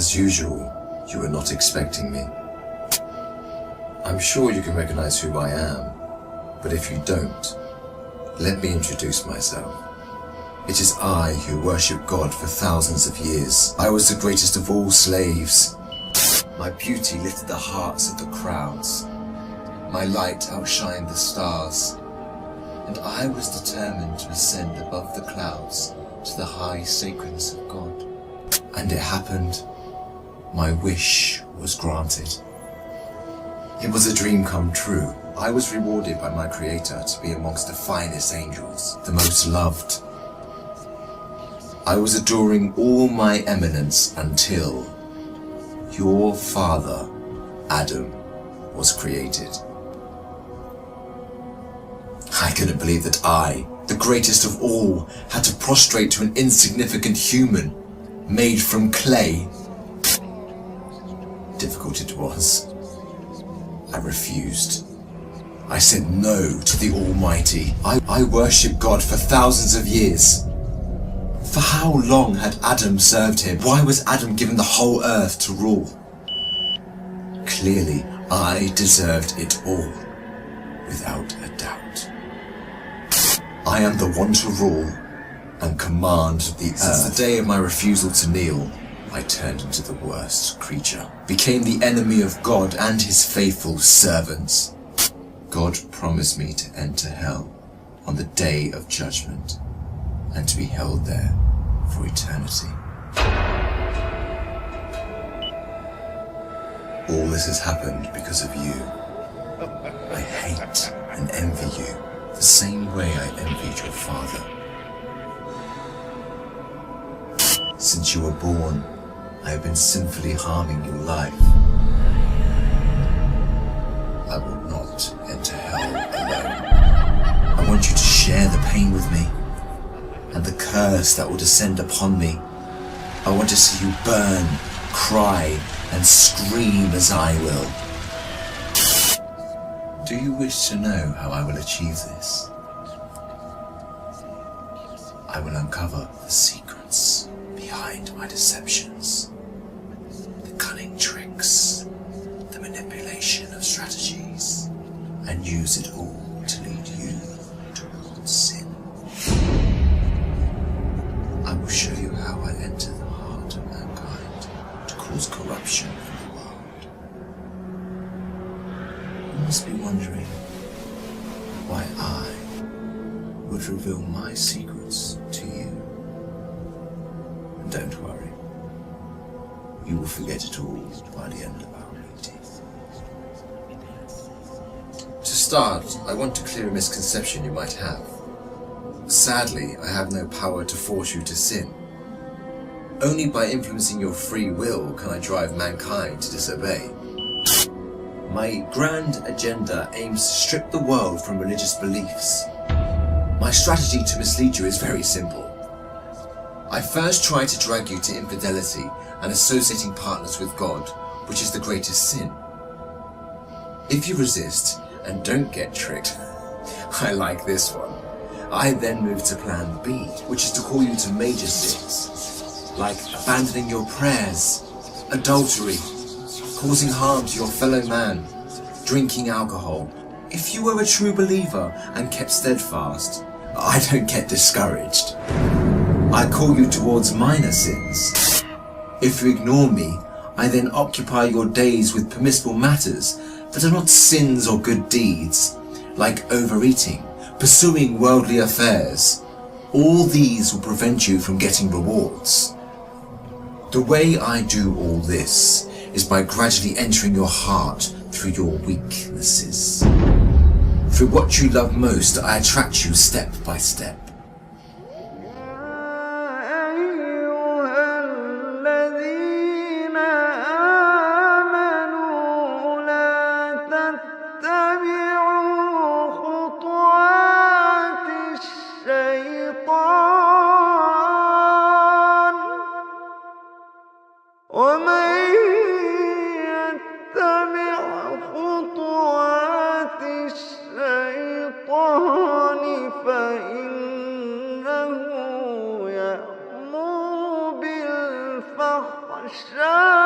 As usual, you were not expecting me. I'm sure you can recognize who I am, but if you don't, let me introduce myself. It is I who worship God for thousands of years. I was the greatest of all slaves. My beauty lifted the hearts of the crowds. My light outshined the stars. And I was determined to ascend above the clouds to the high sacredness of God. And it happened. My wish was granted. It was a dream come true. I was rewarded by my Creator to be amongst the finest angels, the most loved. I was adoring all my eminence until your father, Adam, was created. I couldn't believe that I, the greatest of all, had to prostrate to an insignificant human made from clay. Difficult it was. I refused. I said no to the Almighty. I worshipped God for thousands of years. For how long had Adam served him? Why was Adam given the whole earth to rule? Clearly, I deserved it all, without a doubt. I am the one to rule and command the earth. Since the day of my refusal to kneel, I turned into the worst creature, became the enemy of God and his faithful servants. God promised me to enter hell on the day of judgment and to be held there for eternity. All this has happened because of you. I hate and envy you the same way I envied your father. Since you were born, I have been sinfully harming your life. I will not enter hell alone. I want you to share the pain with me and the curse that will descend upon me. I want to see you burn, cry, and scream as I will. Do you wish to know how I will achieve this? I will uncover the secrets behind my deceptions, the cunning tricks, the manipulation of strategies, and use it all to lead you towards sin. I will show you how I enter the heart of mankind to cause corruption in the world. You must be wondering why I would reveal my secrets to you. And don't worry, you will forget it all by the end of our meeting. To start, I want to clear a misconception you might have. Sadly, I have no power to force you to sin. Only by influencing your free will can I drive mankind to disobey. My grand agenda aims to strip the world from religious beliefs. My strategy to mislead you is very simple. I first try to drag you to infidelity and associating partners with God, which is the greatest sin. If you resist and don't get tricked, I like this one. I then move to plan B, which is to call you to major sins, like abandoning your prayers, adultery, causing harm to your fellow man, drinking alcohol. If you were a true believer and kept steadfast, I don't get discouraged. I call you towards minor sins. If you ignore me, I then occupy your days with permissible matters that are not sins or good deeds, like overeating, pursuing worldly affairs. All these will prevent you from getting rewards. The way I do all this is by gradually entering your heart through your weaknesses. Through what you love most, I attract you step by step. فإنه يأمر بالفحشاء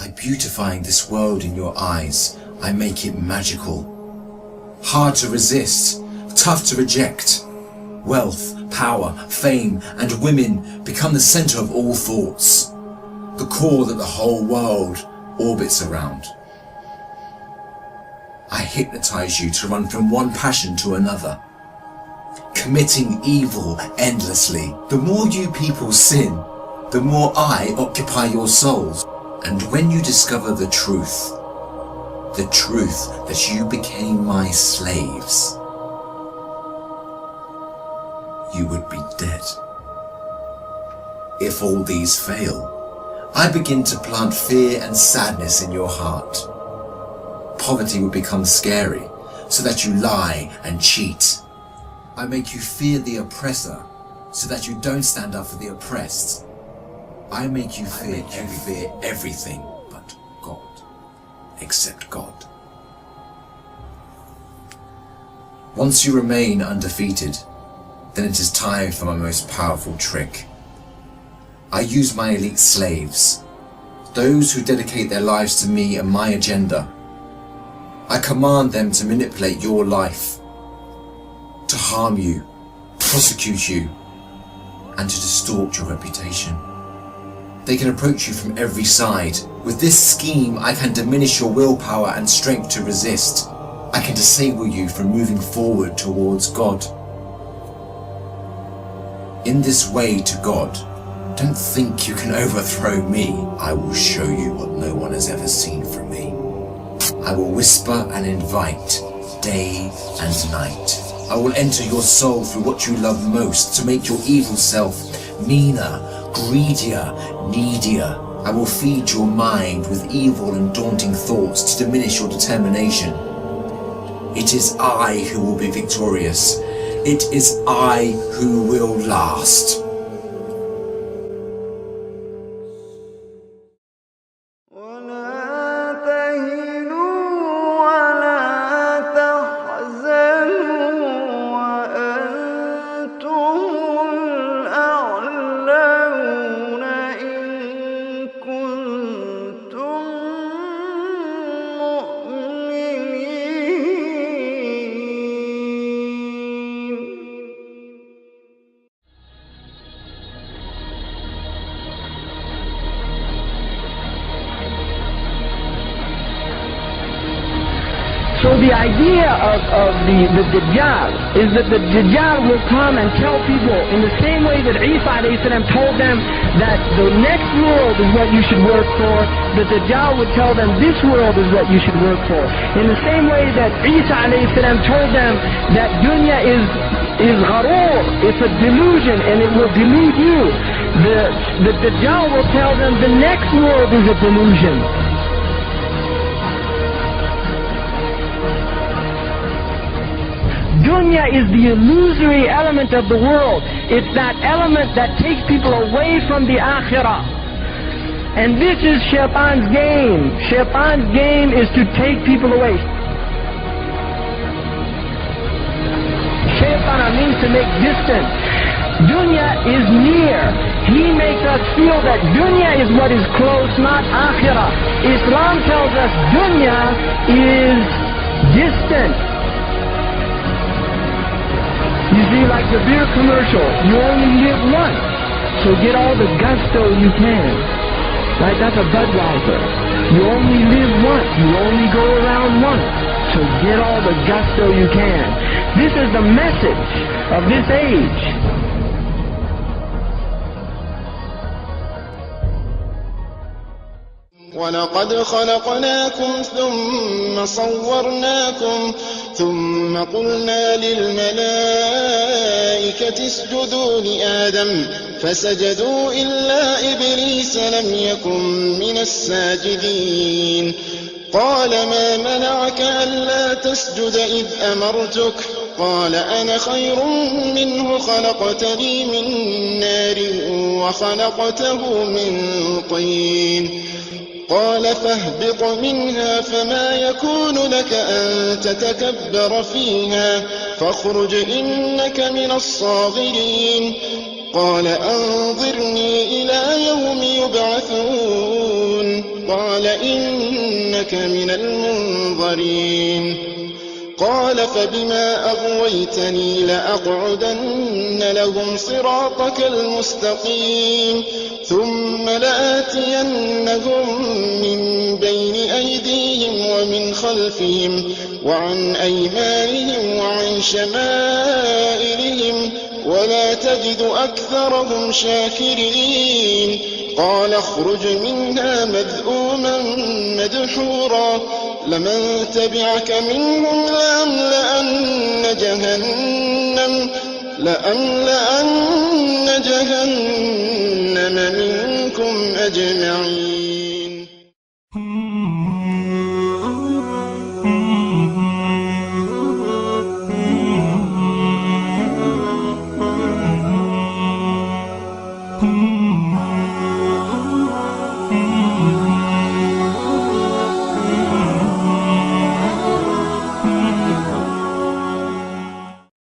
By beautifying this world in your eyes, I make it magical. Hard to resist, tough to reject. Wealth, power, fame, and women become the center of all thoughts, the core that the whole world orbits around. I hypnotize you to run from one passion to another, committing evil endlessly. The more you people sin, the more I occupy your souls. And when you discover the truth that you became my slaves, you would be dead. If all these fail, I begin to plant fear and sadness in your heart. Poverty would become scary, so that you lie and cheat. I make you fear the oppressor, so that you don't stand up for the oppressed. I make you fear everything but God, except God. Once you remain undefeated, then it is time for my most powerful trick. I use my elite slaves, those who dedicate their lives to me and my agenda. I command them to manipulate your life, to harm you, prosecute you, and to distort your reputation. They can approach you from every side. With this scheme, I can diminish your willpower and strength to resist. I can disable you from moving forward towards God. In this way to God, don't think you can overthrow me. I will show you what no one has ever seen from me. I will whisper and invite, day and night. I will enter your soul through what you love most to make your evil self meaner, greedier, needier. I will feed your mind with evil and daunting thoughts to diminish your determination. It is I who will be victorious. It is I who will last. So the idea of the Diable is that the Diable will come and tell people in the same way that Isa ﷺ told them that the next world is what you should work for, that the Diable would tell them this world is what you should work for. In the same way that Isa ﷺ told them that dunya is gharoor, it's a delusion and it will delude you. The Diable will tell them the next world is a delusion. Dunya is the illusory element of the world. It's that element that takes people away from the akhirah. And this is Shaitan's game. Shaitan's game is to take people away. Shaitan means to make distant. Dunya is near. He makes us feel that dunya is what is close, not akhirah. Islam tells us dunya is distant. You see, like the beer commercial, you only live once, so get all the gusto you can. Right, that's a Budweiser. You only live once, you only go around once, so get all the gusto you can. This is the message of this age. وَلَقَدْ خَلَقْنَاكُمْ ثُمَّ صَوَّرْنَاكُمْ ثُمَّ قُلْنَا لِلْمَلَائِكَةِ اسْجُدُوا لِآدَمَ فَسَجَدُوا إِلَّا إِبْلِيسَ لَمْ يَكُنْ مِنَ السَّاجِدِينَ قَالَ مَا مَنَعَكَ أَلَّا تَسْجُدَ إِذْ أَمَرْتُكَ قَالَ أَنَا خَيْرٌ مِّنْهُ خَلَقْتَنِي مِنْ نَارٍ وَخَلَقْتَهُ مِنْ طِينٍ قال فاهبط منها فما يكون لك أن تتكبر فيها فاخرج إنك من الصاغرين قال أنظرني إلى يوم يبعثون قال إنك من المنظرين. قال فبما أغويتني لأقعدن لهم صراطك المستقيم ثم لآتينهم من بين أيديهم ومن خلفهم وعن أيمانهم وعن شمائلهم ولا تجد أكثرهم شاكرين. قال اخرج منها مذءوما مدحورا لمن تبعك منهم لأملأن جهنم منكم أجمعين.